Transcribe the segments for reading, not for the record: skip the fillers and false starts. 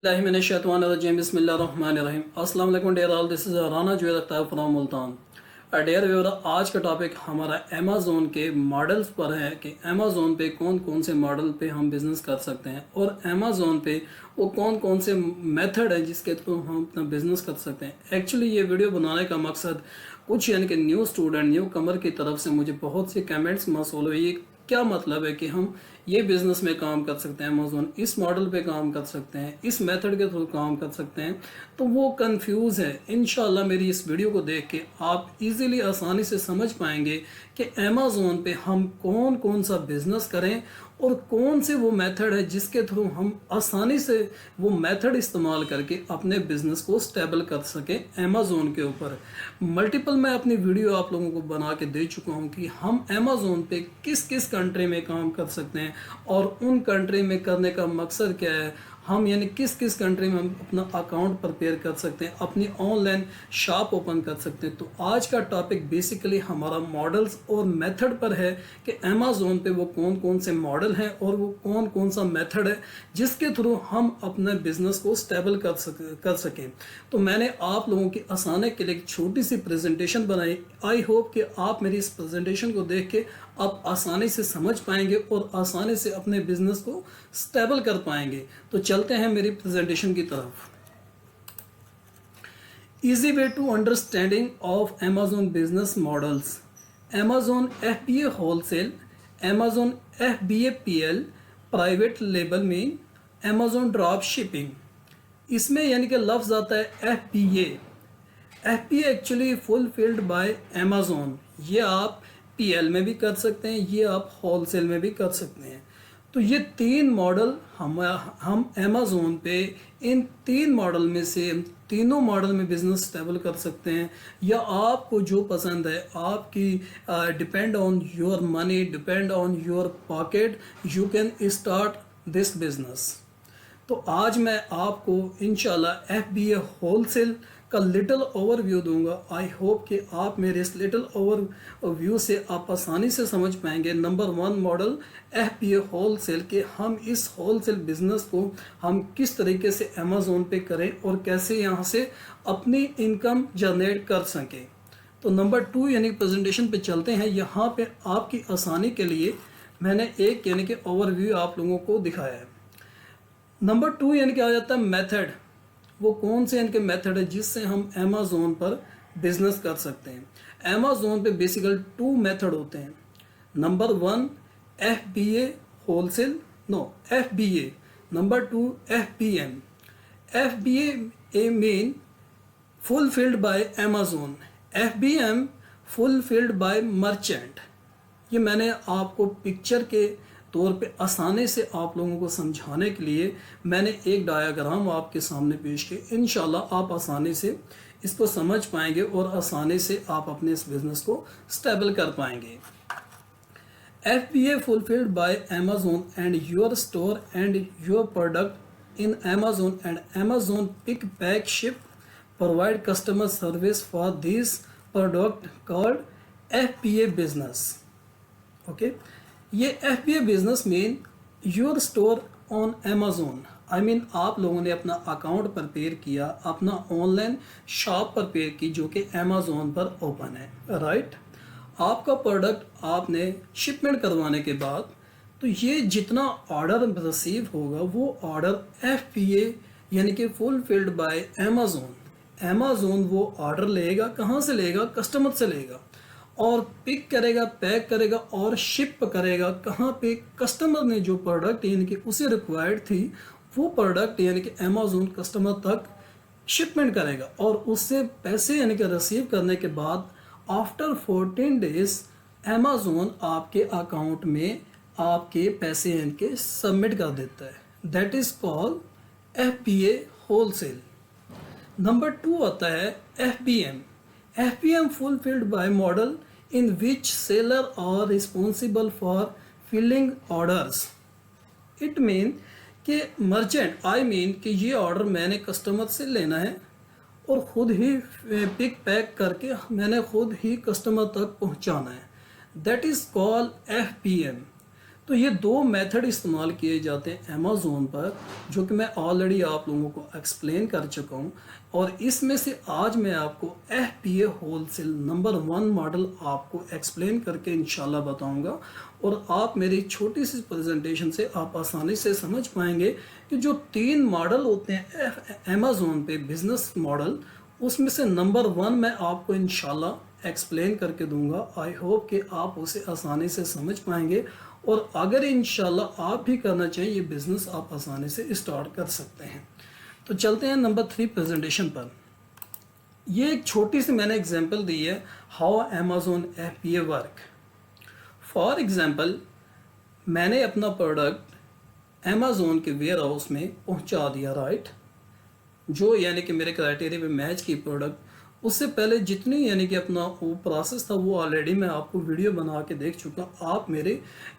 बिस्मिल्लाहिर्रहमानिर्रहीम। अस्सलाम वालेकुम dear all, this is Rana Juned Akhtar from Multan. Dear viewer, आज का टॉपिक हमारा अमेज़ोन के मॉडल्स पर है कि अमेज़ोन पे कौन कौन से मॉडल पे हम बिज़नेस कर सकते हैं और अमेज़ोन पे वो कौन कौन से मेथड है जिसके थ्रू हम अपना बिज़नेस कर सकते हैं। एक्चुअली ये वीडियो बनाने का मकसद कुछ यानी कि न्यू स्टूडेंट न्यू कमर की तरफ से मुझे बहुत से कमेंट्स मौसूल हुए। क्या मतलब है कि हम ये बिजनेस में काम कर सकते हैं, अमेज़ोन इस मॉडल पे काम कर सकते हैं, इस मेथड के थ्रू काम कर सकते हैं, तो वो कंफ्यूज है। इंशाल्लाह मेरी इस वीडियो को देख के आप इजीली आसानी से समझ पाएंगे कि अमेज़ोन पे हम कौन कौन सा बिजनेस करें और कौन से वो मेथड है जिसके थ्रू हम आसानी से वो मेथड इस्तेमाल करके अपने बिजनेस को स्टेबल कर सकें अमेज़ोन के ऊपर। मल्टीपल मैं अपनी वीडियो आप लोगों को बना के दे चुका हूं कि हम अमेज़ोन पे किस किस कंट्री में काम कर सकते हैं और उन कंट्री में करने का मकसद क्या है। हम यानी किस किस कंट्री में हम अपना अकाउंट प्रिपेयर कर सकते हैं, अपनी ऑनलाइन शॉप ओपन कर सकते हैं। तो आज का टॉपिक बेसिकली हमारा मॉडल्स और मेथड पर है कि अमेज़ोन पे वो कौन कौन से मॉडल हैं और वो कौन कौन सा मेथड है जिसके थ्रू हम अपने बिजनेस को स्टेबल कर सकें। तो मैंने आप लोगों की आसानी के लिए एक छोटी सी प्रेजेंटेशन बनाई। आई होप कि आप मेरी इस प्रेजेंटेशन को देख के आप आसानी से समझ पाएंगे और आसानी से अपने बिजनेस को स्टेबल कर पाएंगे। तो चलते हैं मेरी प्रेजेंटेशन की तरफ। Easy way to understanding of Amazon business models. Amazon FBA wholesale, Amazon FBA PL private label में, अमेज़न ड्रॉप शिपिंग। इसमें यानी कि लफ्ज़ आता है FBA। FBA actually fulfilled by Amazon. ये आप PL में भी कर सकते हैं, ये आप होलसेल में भी कर सकते हैं। तो ये तीन मॉडल हम अमेज़ोन पे इन तीन मॉडल में से तीनों मॉडल में बिजनेस स्टेबल कर सकते हैं, या आपको जो पसंद है आपकी depend on your money, depend on your pocket, you can start this business. तो आज मैं आपको इंशाल्लाह FBA होलसेल का लिटिल ओवरव्यू दूंगा। आई होप कि आप मेरे इस लिटिल ओवरव्यू से आप आसानी से समझ पाएंगे। नंबर 1 मॉडल FBA होलसेल के हम इस होलसेल बिजनेस को हम किस तरीके से अमेज़ोन पे करें और कैसे यहाँ से अपनी इनकम जनरेट कर सकें। तो नंबर 2 यानी प्रेजेंटेशन पे चलते हैं। यहाँ पे आपकी आसानी के लिए मैंने एक यानी कि ओवरव्यू आप लोगों को दिखाया है। नंबर 2 यानी कि आ जाता है मेथड। वो कौन से इनके मेथड है जिससे हम अमेज़ोन पर बिजनेस कर सकते हैं। अमेज़ोन पे बेसिकली 2 मेथड होते हैं। Number 1 FBA wholesale, no FBA। Number 2 FBM। FBA mean fulfilled by Amazon, FBM fulfilled by merchant. ये मैंने आपको पिक्चर के तौर पे आसानी से आप लोगों को समझाने के लिए मैंने एक डायग्राम आपके सामने पेश किया। इंशाल्लाह आप आसानी से इसको समझ पाएंगे और आसानी से आप अपने इस बिजनेस को स्टेबल कर पाएंगे। FBA fulfilled by Amazon and your store and your product in Amazon and Amazon pick pack ship provide customer service for this product called FBA business. Okay, ये FBA business mean your store on Amazon. I mean आप लोगों ने अपना account prepare किया, अपना online shop prepare की जो कि अमेज़ोन पर ओपन है, राइट। आपका प्रोडक्ट आपने शिपमेंट करवाने के बाद तो ये जितना ऑर्डर रिसीव होगा वो ऑर्डर FBA यानी कि फुलफिल्ड बाय अमेज़ोन। अमेज़ोन वो ऑर्डर लेगा, कहाँ से लेगा? कस्टमर से लेगा और पिक करेगा, पैक करेगा और शिप करेगा कहाँ पे? कस्टमर ने जो प्रोडक्ट यानी कि उसे रिक्वायर्ड थी वो प्रोडक्ट यानी कि अमेज़ोन कस्टमर तक शिपमेंट करेगा और उससे पैसे यानी कि रिसीव करने के बाद आफ्टर 14 डेज अमेज़ोन आपके अकाउंट में आपके पैसे यानी कि सबमिट कर देता है। That is called FBA wholesale. Number 2 आता है FBM। FBM fulfilled by model in which seller are responsible for filling orders. It mean कि मर्चेंट आई मीन कि ये ऑर्डर मैंने कस्टमर से लेना है और ख़ुद ही पिक पैक करके मैंने खुद ही कस्टमर तक पहुंचाना है। That is called FBM। तो ये दो मेथड इस्तेमाल किए जाते हैं अमेज़ोन पर, जो कि मैं ऑलरेडी आप लोगों को एक्सप्लेन कर चुका हूँ। और इसमें से आज मैं आपको FBA होलसेल नंबर 1 मॉडल आपको एक्सप्लेन करके इंशाल्लाह बताऊंगा। और आप मेरी छोटी सी प्रेजेंटेशन से आप आसानी से समझ पाएंगे कि जो 3 मॉडल होते हैं अमेज़ोन पे बिजनेस मॉडल, उसमें से नंबर 1 मैं आपको इंशाल्लाह एक्सप्लेन करके दूंगा। आई होप कि आप उसे आसानी से समझ पाएंगे, और अगर इंशाल्लाह आप भी करना चाहिए ये बिज़नेस, आप आसानी से स्टार्ट कर सकते हैं। तो चलते हैं नंबर 3 प्रेजेंटेशन पर। ये एक छोटी सी मैंने एग्जांपल दी है how Amazon FBA work. For example, मैंने अपना प्रोडक्ट अमेज़ोन के वेयर हाउस में पहुंचा दिया, राइट। जो यानी कि मेरे क्राइटेरिया पे मैच की प्रोडक्ट, उससे पहले जितनी यानी कि अपना वो प्रोसेस था वो ऑलरेडी मैं आपको वीडियो बना के देख चुका। आप मेरे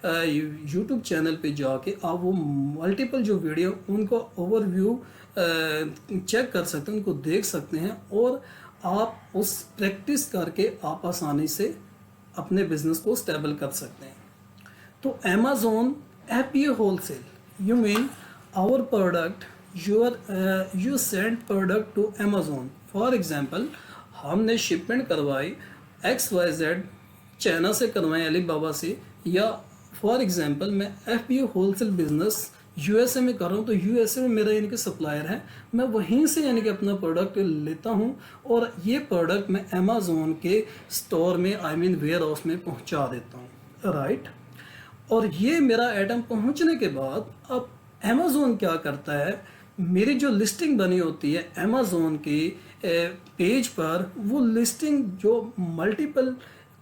यूट्यूब चैनल पे जाके आप वो मल्टीपल जो वीडियो उनको ओवरव्यू चेक कर सकते हैं, उनको देख सकते हैं, और आप उस प्रैक्टिस करके आप आसानी से अपने बिजनेस को स्टेबल कर सकते हैं। तो Amazon FBA wholesale, you mean our product, you send product to Amazon. For example, हमने शिपमेंट करवाई XYZ, चाइना से करवाई अलीबाबा से, या फॉर एग्जांपल मैं FBA होलसेल बिजनेस USA में कर रहा हूँ, तो USA में मेरा यानी कि सप्लायर है, मैं वहीं से यानी कि अपना प्रोडक्ट लेता हूँ और ये प्रोडक्ट मैं अमेज़ोन के स्टोर में वेयर हाउस में पहुँचा देता हूँ, राइट। और ये मेरा आइटम पहुँचने के बाद अब अमेज़ोन क्या करता है, मेरी जो लिस्टिंग बनी होती है अमेज़ोन के पेज पर, वो लिस्टिंग जो मल्टीपल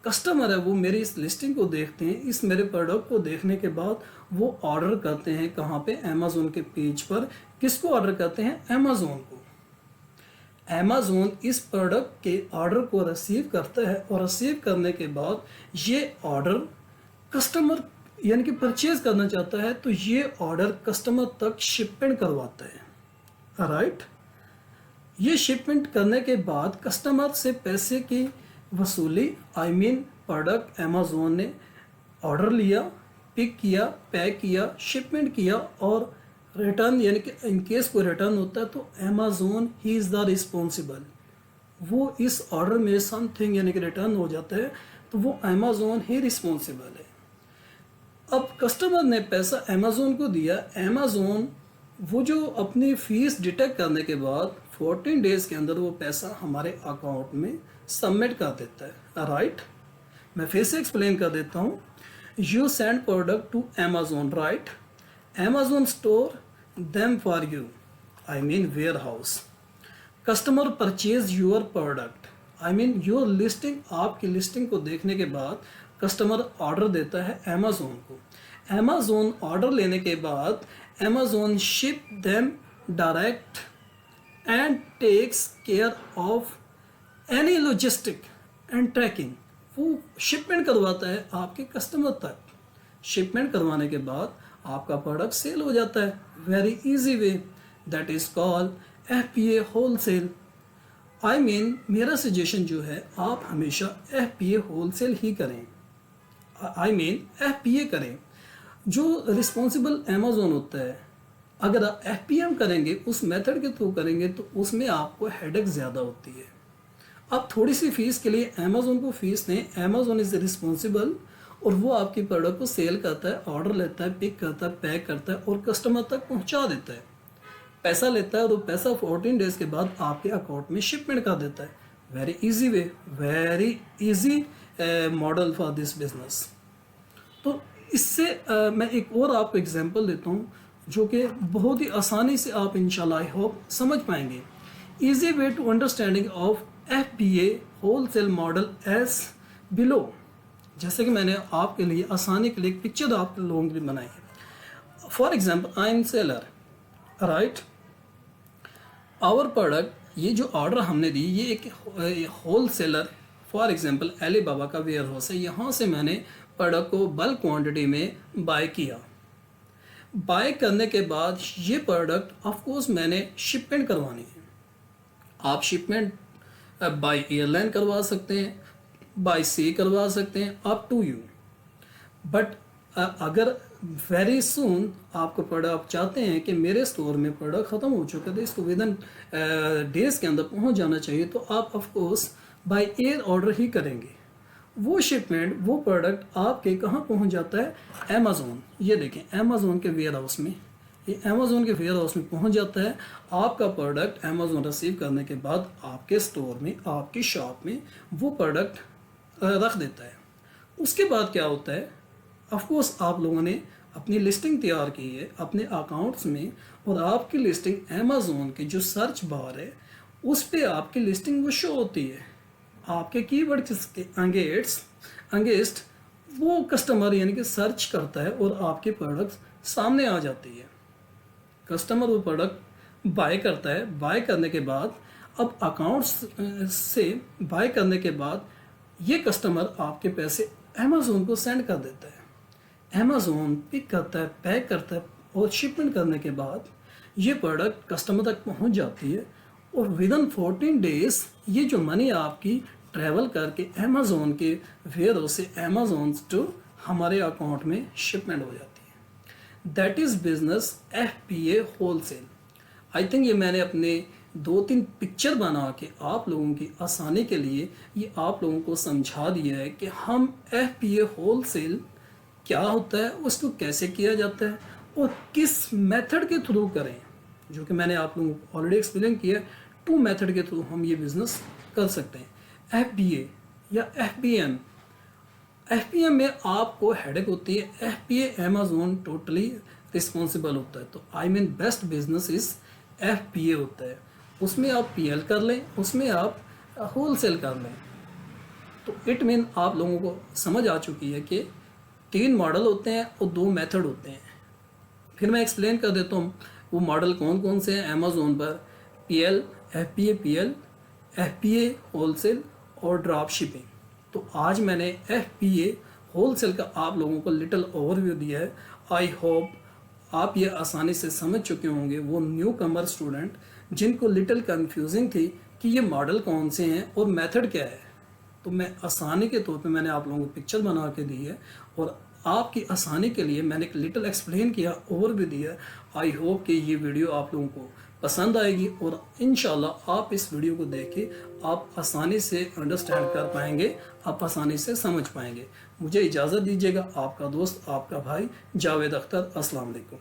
कस्टमर है वो मेरी इस लिस्टिंग को देखते हैं, इस मेरे प्रोडक्ट को देखने के बाद वो ऑर्डर करते हैं कहाँ पे, अमेज़ोन के पेज पर। किसको ऑर्डर करते हैं? अमेज़ोन को। अमेज़ोन इस प्रोडक्ट के ऑर्डर को रिसीव करता है, और रिसीव करने के बाद ये ऑर्डर कस्टमर यानी कि परचेज करना चाहता है, तो ये ऑर्डर कस्टमर तक शिपमेंट करवाता है, राइट। ये शिपमेंट करने के बाद कस्टमर से पैसे की वसूली, प्रोडक्ट अमेज़ोन ने ऑर्डर लिया, पिक किया, पैक किया, शिपमेंट किया, और रिटर्न यानी कि इन केस कोई रिटर्न होता है तो Amazon he is the responsible. वो इस ऑर्डर में समथिंग यानी कि रिटर्न हो जाता है तो वो अमेज़ोन ही रिस्पॉन्सिबल है। अब कस्टमर ने पैसा अमेज़ोन को दिया, अमेज़ोन वो जो अपनी फ़ीस डिटेक्ट करने के बाद 14 डेज़ के अंदर वो पैसा हमारे अकाउंट में सबमिट कर देता है, राइट। मैं फिर से एक्सप्लेन कर देता हूँ। You send product to Amazon, right. Amazon store them for you, warehouse. Customer purchase your product, your listing, आपकी लिस्टिंग को देखने के बाद कस्टमर ऑर्डर देता है अमेज़ोन को। अमेज़ोन ऑर्डर लेने के बाद Amazon ship them direct and takes care of any logistic and tracking. वो शिपमेंट करवाता है आपके कस्टमर तक। शिपमेंट करवाने के बाद आपका प्रोडक्ट सेल हो जाता है। Very easy way, that is called FBA wholesale. मेरा सजेशन जो है, आप हमेशा FBA होलसेल ही करें, FBA करें। जो रिस्पॉन्सिबल अमेज़ोन होता है, अगर आप FBM करेंगे, उस मेथड के थ्रू करेंगे, तो उसमें आपको हेडेक ज़्यादा होती है। आप थोड़ी सी फीस के लिए अमेज़ोन को फीस दें, अमेज़ोन इज़ रिस्पॉन्सिबल, और वो आपकी प्रोडक्ट को सेल करता है, ऑर्डर लेता है, पिक करता है, पैक करता है और कस्टमर तक पहुंचा देता है, पैसा लेता है, और वो पैसा 14 डेज़ के बाद आपके अकाउंट में शिपमेंट कर देता है। Very easy way, very easy model for this business. तो इससे मैं एक और आपको एग्जांपल देता हूँ जो कि बहुत ही आसानी से आप इंशाल्लाह आई होप समझ पाएंगे। Easy way to understanding of FBA wholesale model as below. जैसे कि मैंने आपके लिए आसानी के लिए एक पिक्चर आप लोगों के लिए बनाई है। For example, I am seller, right. Our product, ये जो ऑर्डर हमने दी, ये एक wholesaler, for example Alibaba का वेयर हाउस है, यहाँ से मैंने प्रोडक्ट को बल्क क्वांटिटी में बाय किया। बाय करने के बाद ये प्रोडक्ट ऑफ कोर्स मैंने शिपमेंट करवानी है। आप शिपमेंट बाय एयरलाइन करवा सकते हैं, बाय सी करवा सकते हैं, अप टू यू। बट अगर वेरी सून आपको प्रोडक्ट आप चाहते हैं कि मेरे स्टोर में प्रोडक्ट ख़त्म हो चुका है तो इसको विद इन डेज़ के अंदर पहुंच जाना चाहिए, तो आप of course by air order ही करेंगे। वो शिपमेंट, वो प्रोडक्ट आपके कहाँ पहुंच जाता है? अमेज़ोन। ये देखें अमेज़ोन के वेयर हाउस में, ये अमेज़ोन के वेयर हाउस में पहुंच जाता है। आपका प्रोडक्ट अमेज़ोन रिसीव करने के बाद आपके स्टोर में, आपकी शॉप में वो प्रोडक्ट रख देता है। उसके बाद क्या होता है? ऑफ कोर्स आप लोगों ने अपनी लिस्टिंग तैयार की है अपने अकाउंट्स में, और आपकी लिस्टिंग अमेज़ोन की जो सर्च बार है उस पे आपकी लिस्टिंग वो शो होती है। आपके कीवर्ड्स के अंगेस्ट वो कस्टमर यानी कि सर्च करता है और आपके प्रोडक्ट्स सामने आ जाती है। कस्टमर वो प्रोडक्ट बाय करता है। बाय करने के बाद अब अकाउंट्स से बाय करने के बाद ये कस्टमर आपके पैसे अमेज़ोन को सेंड कर देता है। अमेज़ोन पिक करता है, पैक करता है, और शिपमेंट करने के बाद ये प्रोडक्ट कस्टमर तक पहुंच जाती है, और विद इन 14 डेज ये जो मनी आपकी ट्रैवल करके अमेज़ोन के वेयर हाउस से अमेज़ोन टू हमारे अकाउंट में शिपमेंट हो जाती है। That is business FBA wholesale. I think ये मैंने अपने 2-3 पिक्चर बना के आप लोगों की आसानी के लिए ये आप लोगों को समझा दिया है कि हम FBA होलसेल क्या होता है, उसको कैसे किया जाता है और किस मेथड के थ्रू करें, जो कि मैंने आप लोगों को ऑलरेडी एक्सप्लेन किया। 2 मेथड के थ्रू हम ये बिज़नेस कर सकते हैं, FBA या FBM में आपको हेडेक होती है, FBA अमेज़ोन टोटली रिस्पॉन्सिबल होता है। तो I mean best business is FBA होता है, उसमें आप PL कर लें, उसमें आप होलसेल कर लें। तो इट मीन आप लोगों को समझ आ चुकी है कि 3 मॉडल होते हैं और 2 मेथड होते हैं। फिर मैं एक्सप्लेन कर देता हूँ वो मॉडल कौन कौन से हैं अमेज़ोन पर। PL, FBA PL, FBA wholesale और ड्रॉप शिपिंग। तो आज मैंने FBA होलसेल का आप लोगों को लिटिल ओवरव्यू दिया है। आई होप आप ये आसानी से समझ चुके होंगे, वो न्यू कमर स्टूडेंट जिनको लिटिल कंफ्यूजिंग थी कि ये मॉडल कौन से हैं और मेथड क्या है। तो मैं आसानी के तौर पे मैंने आप लोगों को पिक्चर बना के दी है, और आपकी आसानी के लिए मैंने एक लिटिल एक्सप्लेन किया, ओवरव्यू दिया। आई होप कि ये वीडियो आप लोगों को पसंद आएगी, और इंशाल्लाह आप इस वीडियो को देख के आप आसानी से अंडरस्टैंड कर पाएंगे, आप आसानी से समझ पाएंगे। मुझे इजाज़त दीजिएगा। आपका दोस्त, आपका भाई जावेद अख्तर। अस्सलाम वालेकुम।